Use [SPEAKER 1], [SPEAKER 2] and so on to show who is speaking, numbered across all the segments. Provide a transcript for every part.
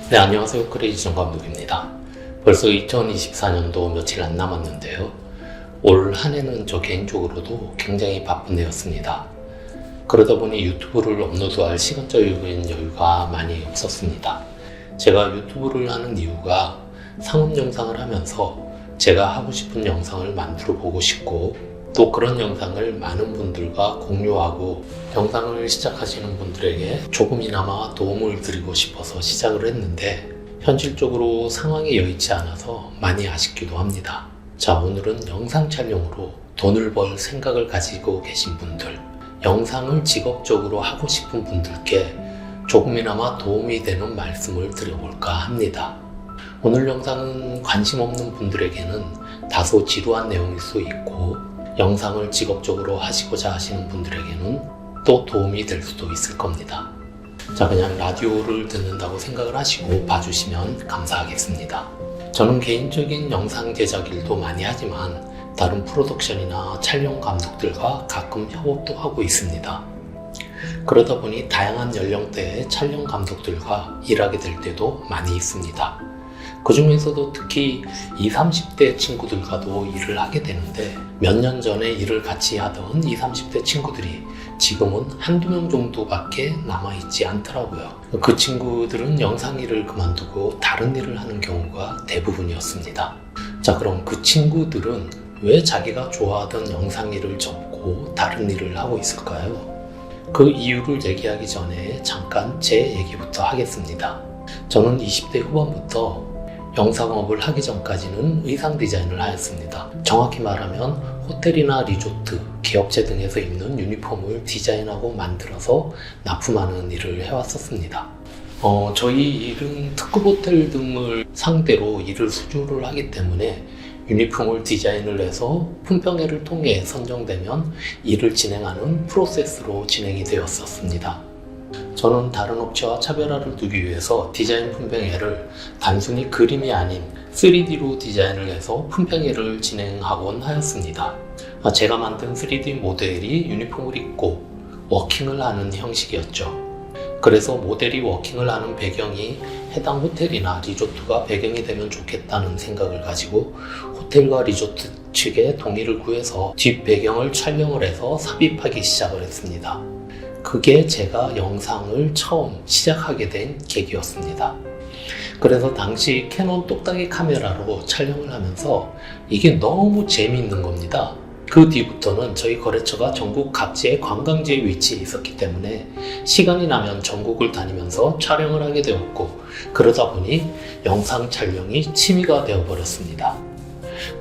[SPEAKER 1] 네, 안녕하세요. 크레이지 정 감독입니다. 벌써 2024년도 며칠 안 남았는데요. 올 한 해는 저 개인적으로도 굉장히 바쁜 해였습니다. 그러다 보니 유튜브를 업로드할 시간적인 여유가 많이 없었습니다. 제가 유튜브를 하는 이유가 상업 영상을 하면서 제가 하고 싶은 영상을 만들어 보고 싶고, 또 그런 영상을 많은 분들과 공유하고 영상을 시작하시는 분들에게 조금이나마 도움을 드리고 싶어서 시작을 했는데, 현실적으로 상황이 여의치 않아서 많이 아쉽기도 합니다. 자, 오늘은 영상 촬영으로 돈을 벌 생각을 가지고 계신 분들, 영상을 직업적으로 하고 싶은 분들께 조금이나마 도움이 되는 말씀을 드려볼까 합니다. 오늘 영상은 관심 없는 분들에게는 다소 지루한 내용일 수 있고, 영상을 직업적으로 하시고자 하시는 분들에게는 또 도움이 될 수도 있을 겁니다. 자, 그냥 라디오를 듣는다고 생각을 하시고 봐주시면 감사하겠습니다. 저는 개인적인 영상 제작 일도 많이 하지만 다른 프로덕션이나 촬영 감독들과 가끔 협업도 하고 있습니다. 그러다 보니 다양한 연령대의 촬영 감독들과 일하게 될 때도 많이 있습니다. 그 중에서도 특히 20, 30대 친구들과도 일을 하게 되는데, 몇 년 전에 일을 같이 하던 20, 30대 친구들이 지금은 한두 명 정도밖에 남아있지 않더라고요. 그 친구들은 영상 일을 그만두고 다른 일을 하는 경우가 대부분이었습니다. 자, 그럼 그 친구들은 왜 자기가 좋아하던 영상 일을 접고 다른 일을 하고 있을까요? 그 이유를 얘기하기 전에 잠깐 제 얘기부터 하겠습니다. 저는 20대 후반부터 영상업을 하기 전까지는 의상 디자인을 하였습니다. 정확히 말하면 호텔이나 리조트, 기업체 등에서 입는 유니폼을 디자인하고 만들어서 납품하는 일을 해왔었습니다. 저희 일은 특급 호텔 등을 상대로 일을 수주를 하기 때문에 유니폼을 디자인을 해서 품평회를 통해 선정되면 일을 진행하는 프로세스로 진행이 되었었습니다. 저는 다른 업체와 차별화를 두기 위해서 디자인 품평회를 단순히 그림이 아닌 3D로 디자인을 해서 품평회를 진행하곤 하였습니다. 제가 만든 3D 모델이 유니폼을 입고 워킹을 하는 형식이었죠. 그래서 모델이 워킹을 하는 배경이 해당 호텔이나 리조트가 배경이 되면 좋겠다는 생각을 가지고 호텔과 리조트 측에 동의를 구해서 뒷 배경을 촬영을 해서 삽입하기 시작을 했습니다. 그게 제가 영상을 처음 시작하게 된 계기였습니다. 그래서 당시 캐논 똑딱이 카메라로 촬영을 하면서 이게 너무 재미있는 겁니다. 그 뒤부터는 저희 거래처가 전국 각지의 관광지에 위치해 있었기 때문에 시간이 나면 전국을 다니면서 촬영을 하게 되었고, 그러다 보니 영상 촬영이 취미가 되어버렸습니다.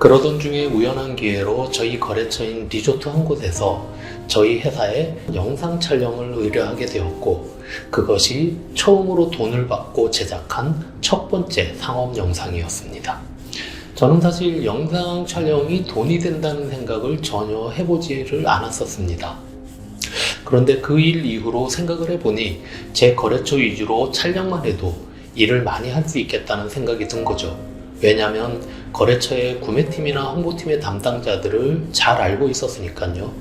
[SPEAKER 1] 그러던 중에 우연한 기회로 저희 거래처인 리조트 한 곳에서 저희 회사에 영상 촬영을 의뢰하게 되었고, 그것이 처음으로 돈을 받고 제작한 첫 번째 상업 영상이었습니다. 저는 사실 영상 촬영이 돈이 된다는 생각을 전혀 해보지를 않았었습니다. 그런데 그 일 이후로 생각을 해보니 제 거래처 위주로 촬영만 해도 일을 많이 할 수 있겠다는 생각이 든 거죠. 왜냐하면 거래처의 구매팀이나 홍보팀의 담당자들을 잘 알고 있었으니까요.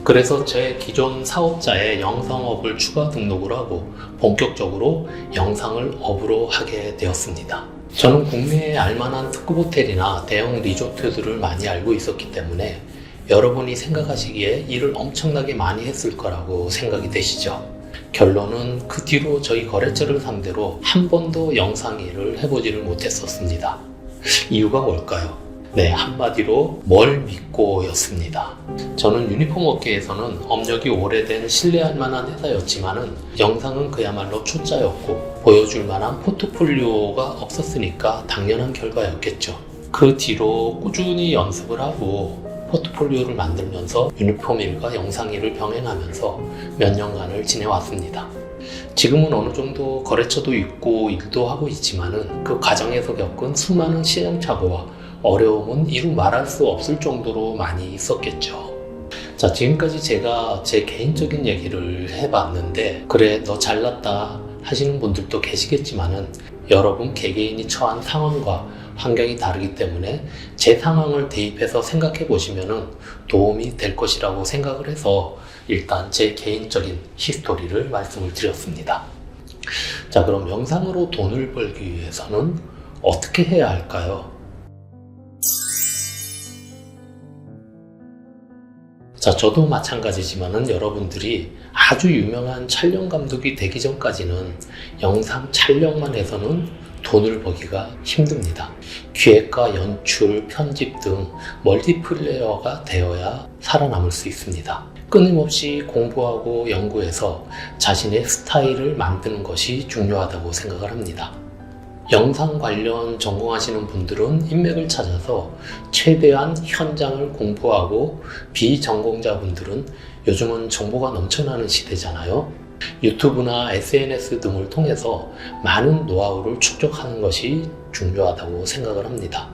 [SPEAKER 1] 그래서 제 기존 사업자의 영상업을 추가 등록을 하고 본격적으로 영상을 업으로 하게 되었습니다. 저는 국내에 알만한 특급 호텔이나 대형 리조트들을 많이 알고 있었기 때문에 여러분이 생각하시기에 일을 엄청나게 많이 했을 거라고 생각이 되시죠? 결론은 그 뒤로 저희 거래처를 상대로 한 번도 영상 일을 해보지를 못했었습니다. 이유가 뭘까요? 네, 한마디로 뭘 믿고 였습니다. 저는 유니폼 업계에서는 업력이 오래된 신뢰할 만한 회사였지만은 영상은 그야말로 초짜였고 보여줄 만한 포트폴리오가 없었으니까 당연한 결과였겠죠. 그 뒤로 꾸준히 연습을 하고 포트폴리오를 만들면서 유니폼 일과 영상 일을 병행하면서 몇 년간을 지내왔습니다. 지금은 어느 정도 거래처도 있고 일도 하고 있지만은 그 과정에서 겪은 수많은 시행착오와 어려움은 이루 말할 수 없을 정도로 많이 있었겠죠. 자, 지금까지 제가 제 개인적인 얘기를 해봤는데, 그래 너 잘났다 하시는 분들도 계시겠지만은 여러분 개개인이 처한 상황과 환경이 다르기 때문에 제 상황을 대입해서 생각해 보시면은 도움이 될 것이라고 생각을 해서 일단 제 개인적인 히스토리를 말씀을 드렸습니다. 자, 그럼 영상으로 돈을 벌기 위해서는 어떻게 해야 할까요? 자, 저도 마찬가지지만은 여러분들이 아주 유명한 촬영 감독이 되기 전까지는 영상 촬영만 해서는 돈을 벌기가 힘듭니다. 기획과 연출, 편집 등 멀티플레이어가 되어야 살아남을 수 있습니다. 끊임없이 공부하고 연구해서 자신의 스타일을 만드는 것이 중요하다고 생각을 합니다. 영상 관련 전공하시는 분들은 인맥을 찾아서 최대한 현장을 공부하고, 비전공자분들은 요즘은 정보가 넘쳐나는 시대잖아요. 유튜브나 SNS 등을 통해서 많은 노하우를 축적하는 것이 중요하다고 생각을 합니다.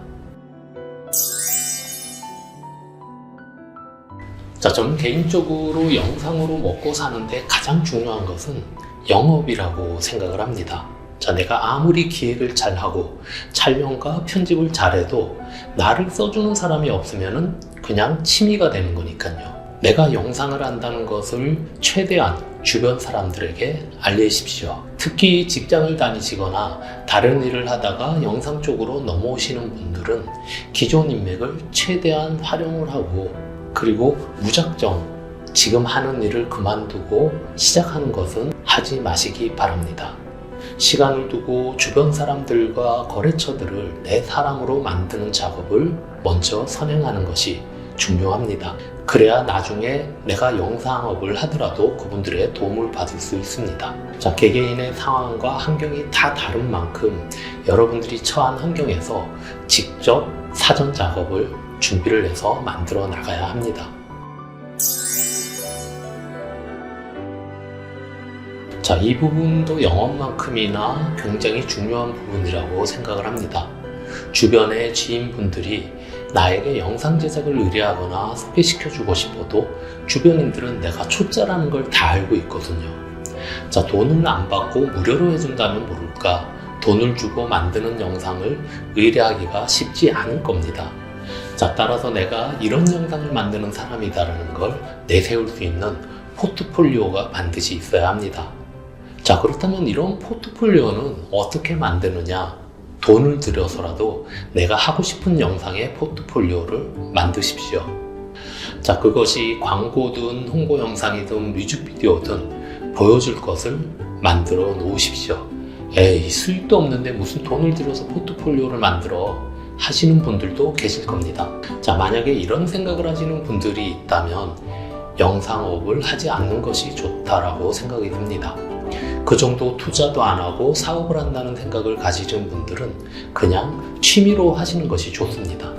[SPEAKER 1] 자, 저는 개인적으로 영상으로 먹고 사는데 가장 중요한 것은 영업이라고 생각을 합니다. 자, 내가 아무리 기획을 잘하고 촬영과 편집을 잘해도 나를 써주는 사람이 없으면 그냥 취미가 되는 거니까요. 내가 영상을 한다는 것을 최대한 주변 사람들에게 알리십시오. 특히 직장을 다니시거나 다른 일을 하다가 영상 쪽으로 넘어오시는 분들은 기존 인맥을 최대한 활용을 하고, 그리고 무작정 지금 하는 일을 그만두고 시작하는 것은 하지 마시기 바랍니다. 시간을 두고 주변 사람들과 거래처들을 내 사람으로 만드는 작업을 먼저 선행하는 것이 중요합니다. 그래야 나중에 내가 영상업을 하더라도 그분들의 도움을 받을 수 있습니다. 자, 개개인의 상황과 환경이 다 다른 만큼 여러분들이 처한 환경에서 직접 사전 작업을 준비를 해서 만들어 나가야 합니다. 자, 이 부분도 영업만큼이나 굉장히 중요한 부분이라고 생각을 합니다. 주변의 지인분들이 나에게 영상 제작을 의뢰하거나 소개시켜주고 싶어도 주변인들은 내가 초짜라는 걸 다 알고 있거든요. 자, 돈을 안 받고 무료로 해준다면 모를까, 돈을 주고 만드는 영상을 의뢰하기가 쉽지 않을 겁니다. 자, 따라서 내가 이런 영상을 만드는 사람이다라는 걸 내세울 수 있는 포트폴리오가 반드시 있어야 합니다. 자, 그렇다면 이런 포트폴리오는 어떻게 만드느냐? 돈을 들여서라도 내가 하고 싶은 영상의 포트폴리오를 만드십시오. 자, 그것이 광고든 홍보 영상이든 뮤직비디오든 보여줄 것을 만들어 놓으십시오. 에이, 수익도 없는데 무슨 돈을 들여서 포트폴리오를 만들어 하시는 분들도 계실 겁니다. 자, 만약에 이런 생각을 하시는 분들이 있다면 영상업을 하지 않는 것이 좋다라고 생각이 듭니다. 그 정도 투자도 안 하고 사업을 한다는 생각을 가지신 분들은 그냥 취미로 하시는 것이 좋습니다.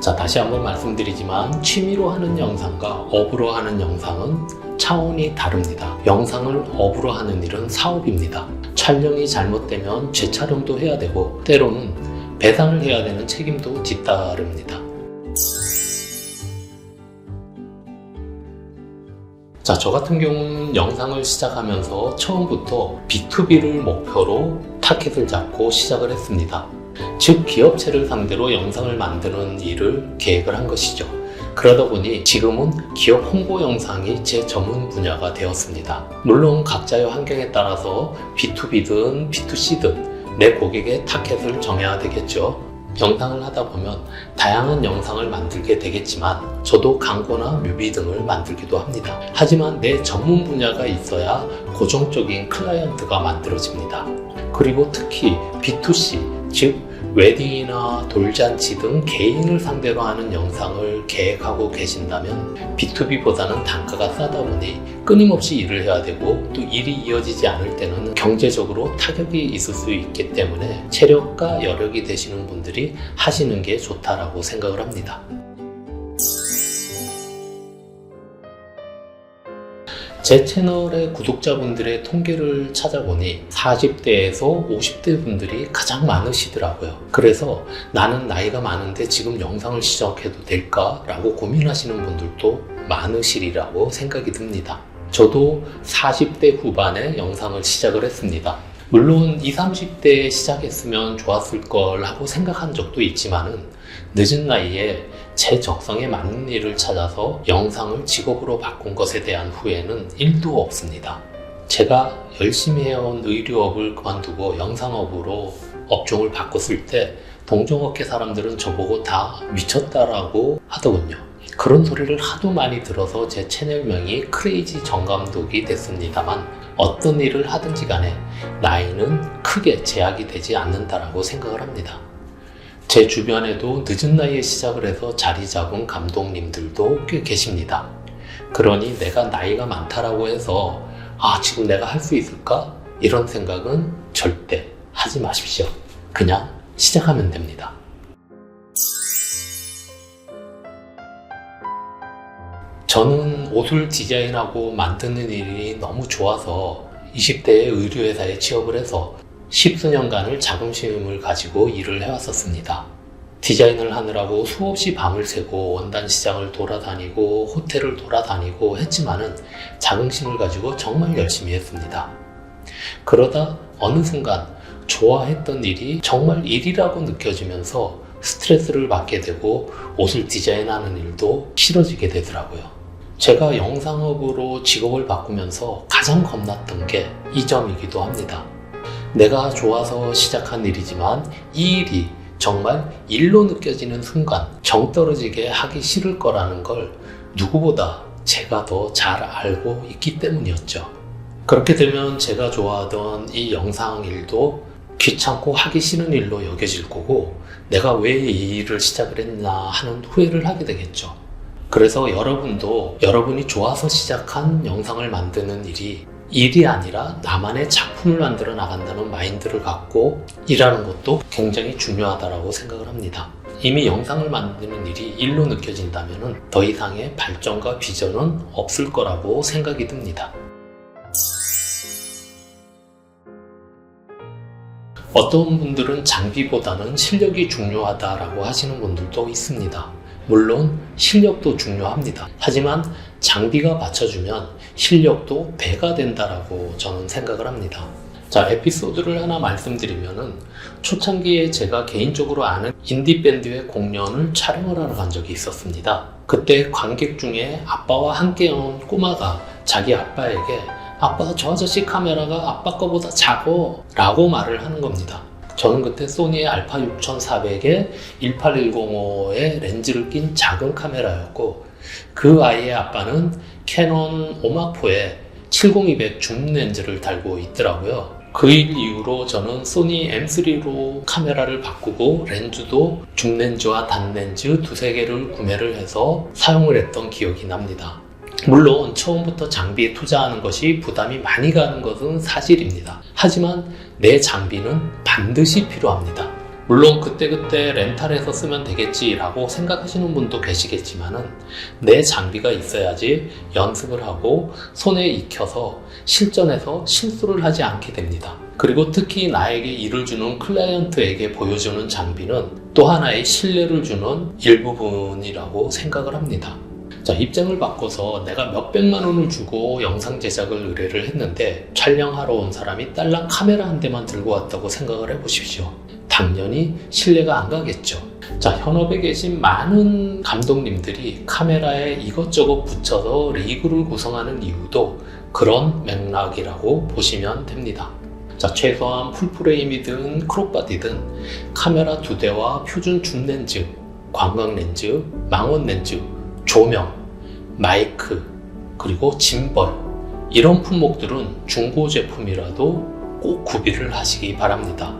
[SPEAKER 1] 자, 다시 한번 말씀드리지만 취미로 하는 영상과 업으로 하는 영상은 차원이 다릅니다. 영상을 업으로 하는 일은 사업입니다. 촬영이 잘못되면 재촬영도 해야 되고 때로는 배상을 해야 되는 책임도 뒤따릅니다. 자, 저 같은 경우는 영상을 시작하면서 처음부터 B2B를 목표로 타겟을 잡고 시작을 했습니다. 즉, 기업체를 상대로 영상을 만드는 일을 계획을 한 것이죠. 그러다 보니 지금은 기업 홍보 영상이 제 전문 분야가 되었습니다. 물론 각자의 환경에 따라서 B2B든 B2C든 내 고객의 타겟을 정해야 되겠죠. 영상을 하다 보면 다양한 영상을 만들게 되겠지만 저도 광고나 뮤비 등을 만들기도 합니다. 하지만 내 전문 분야가 있어야 고정적인 클라이언트가 만들어집니다. 그리고 특히 B2C, 즉 웨딩이나 돌잔치 등 개인을 상대로 하는 영상을 계획하고 계신다면 B2B보다는 단가가 싸다 보니 끊임없이 일을 해야 되고, 또 일이 이어지지 않을 때는 경제적으로 타격이 있을 수 있기 때문에 체력과 여력이 되시는 분들이 하시는 게 좋다라고 생각을 합니다. 제 채널의 구독자분들의 통계를 찾아보니 40대에서 50대 분들이 가장 많으시더라고요. 그래서 나는 나이가 많은데 지금 영상을 시작해도 될까? 라고 고민하시는 분들도 많으시리라고 생각이 듭니다. 저도 40대 후반에 영상을 시작을 했습니다. 물론 20, 30대에 시작했으면 좋았을 걸 하고 생각한 적도 있지만은 늦은 나이에 제 적성에 맞는 일을 찾아서 영상을 직업으로 바꾼 것에 대한 후회는 1도 없습니다. 제가 열심히 해온 의류업을 그만두고 영상업으로 업종을 바꿨을 때 동종업계 사람들은 저보고 다 미쳤다라고 하더군요. 그런 소리를 하도 많이 들어서 제 채널명이 크레이지 정감독이 됐습니다만, 어떤 일을 하든지 간에 나이는 크게 제약이 되지 않는다라고 생각을 합니다. 제 주변에도 늦은 나이에 시작을 해서 자리 잡은 감독님들도 꽤 계십니다. 그러니 내가 나이가 많다라고 해서 지금 내가 할 수 있을까? 이런 생각은 절대 하지 마십시오. 그냥 시작하면 됩니다. 저는 옷을 디자인하고 만드는 일이 너무 좋아서 20대에 의류회사에 취업을 해서 10수년간을 자긍심을 가지고 일을 해왔었습니다. 디자인을 하느라고 수없이 밤을 새고 원단 시장을 돌아다니고 호텔을 돌아다니고 했지만은 자긍심을 가지고 정말 열심히 했습니다. 그러다 어느 순간 좋아했던 일이 정말 일이라고 느껴지면서 스트레스를 받게 되고 옷을 디자인하는 일도 싫어지게 되더라고요. 제가 영상업으로 직업을 바꾸면서 가장 겁났던 게 이 점이기도 합니다. 내가 좋아서 시작한 일이지만 이 일이 정말 일로 느껴지는 순간 정 떨어지게 하기 싫을 거라는 걸 누구보다 제가 더 잘 알고 있기 때문이었죠. 그렇게 되면 제가 좋아하던 이 영상 일도 귀찮고 하기 싫은 일로 여겨질 거고, 내가 왜 이 일을 시작을 했나 하는 후회를 하게 되겠죠. 그래서 여러분도 여러분이 좋아서 시작한 영상을 만드는 일이 아니라 나만의 작품을 만들어 나간다는 마인드를 갖고 일하는 것도 굉장히 중요하다고 생각을 합니다. 이미 영상을 만드는 일이 일로 느껴진다면 더 이상의 발전과 비전은 없을 거라고 생각이 듭니다. 어떤 분들은 장비보다는 실력이 중요하다라고 하시는 분들도 있습니다. 물론 실력도 중요합니다. 하지만 장비가 받쳐주면 실력도 배가 된다라고 저는 생각을 합니다. 자, 에피소드를 하나 말씀드리면은, 초창기에 제가 개인적으로 아는 인디밴드의 공연을 촬영을 하러 간 적이 있었습니다. 그때 관객 중에 아빠와 함께 온 꼬마가 자기 아빠에게 "아빠, 저 아저씨 카메라가 아빠 거보다 작어" 라고 말을 하는 겁니다. 저는 그때 소니의 알파 6400에 18105의 렌즈를 낀 작은 카메라였고, 그 아이의 아빠는 캐논 오마포에 70200 줌 렌즈를 달고 있더라고요. 그 일 이후로 저는 소니 M3로 카메라를 바꾸고 렌즈도 줌 렌즈와 단 렌즈 두세 개를 구매를 해서 사용을 했던 기억이 납니다. 물론 처음부터 장비에 투자하는 것이 부담이 많이 가는 것은 사실입니다. 하지만 내 장비는 반드시 필요합니다. 물론 그때그때 렌탈해서 쓰면 되겠지라고 생각하시는 분도 계시겠지만은, 내 장비가 있어야지 연습을 하고 손에 익혀서 실전에서 실수를 하지 않게 됩니다. 그리고 특히 나에게 일을 주는 클라이언트에게 보여주는 장비는 또 하나의 신뢰를 주는 일부분이라고 생각을 합니다. 자, 입장을 바꿔서 내가 몇백만 원을 주고 영상 제작을 의뢰를 했는데 촬영하러 온 사람이 딸랑 카메라 한 대만 들고 왔다고 생각을 해보십시오. 당연히 신뢰가 안 가겠죠. 자, 현업에 계신 많은 감독님들이 카메라에 이것저것 붙여서 리그를 구성하는 이유도 그런 맥락이라고 보시면 됩니다. 자, 최소한 풀프레임이든 크롭바디든 카메라 2대와 표준 줌 렌즈, 광각 렌즈, 망원 렌즈, 조명, 마이크, 그리고 짐벌, 이런 품목들은 중고 제품이라도 꼭 구비를 하시기 바랍니다.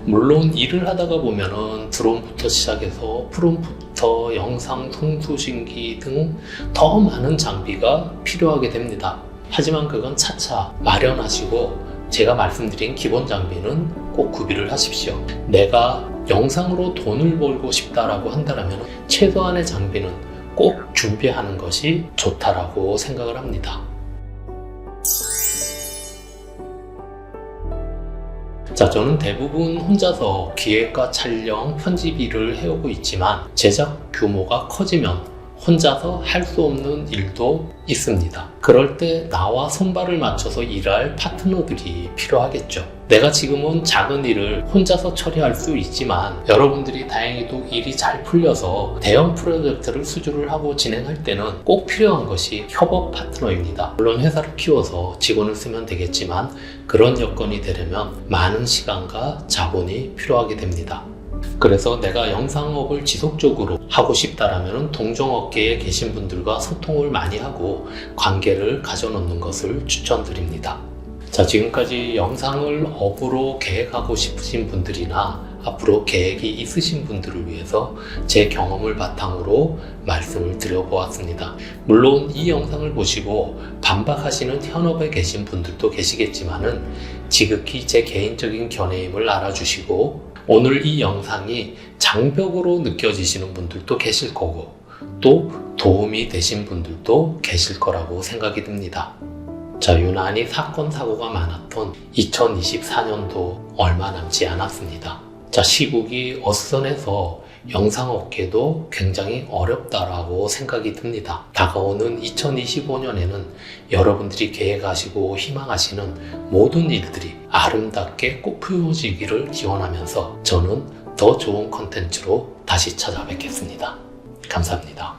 [SPEAKER 1] 물론 일을 하다가 보면은 드론부터 시작해서 프롬프터, 영상 송수신기 등 더 많은 장비가 필요하게 됩니다. 하지만 그건 차차 마련하시고 제가 말씀드린 기본 장비는 꼭 구비를 하십시오. 내가 영상으로 돈을 벌고 싶다라고 한다면 최소한의 장비는 꼭 준비하는 것이 좋다라고 생각을 합니다. 자, 저는 대부분 혼자서 기획과 촬영, 편집 일을 해오고 있지만 제작 규모가 커지면 혼자서 할 수 없는 일도 있습니다. 그럴 때 나와 손발을 맞춰서 일할 파트너들이 필요하겠죠. 내가 지금은 작은 일을 혼자서 처리할 수 있지만 여러분들이 다행히도 일이 잘 풀려서 대형 프로젝트를 수주를 하고 진행할 때는 꼭 필요한 것이 협업 파트너입니다. 물론 회사를 키워서 직원을 쓰면 되겠지만 그런 여건이 되려면 많은 시간과 자본이 필요하게 됩니다. 그래서 내가 영상업을 지속적으로 하고 싶다라면 동종업계에 계신 분들과 소통을 많이 하고 관계를 가져놓는 것을 추천드립니다. 자, 지금까지 영상을 업으로 계획하고 싶으신 분들이나 앞으로 계획이 있으신 분들을 위해서 제 경험을 바탕으로 말씀을 드려보았습니다. 물론 이 영상을 보시고 반박하시는 현업에 계신 분들도 계시겠지만은 지극히 제 개인적인 견해임을 알아주시고 오늘 이 영상이 장벽으로 느껴지시는 분들도 계실 거고 또 도움이 되신 분들도 계실 거라고 생각이 듭니다. 자, 유난히 사건 사고가 많았던 2024년도 얼마 남지 않았습니다. 자, 시국이 어수선해서 영상업계도 굉장히 어렵다라고 생각이 듭니다. 다가오는 2025년에는 여러분들이 계획하시고 희망하시는 모든 일들이 아름답게 꽃피워지기를 기원하면서 저는 더 좋은 컨텐츠로 다시 찾아뵙겠습니다. 감사합니다.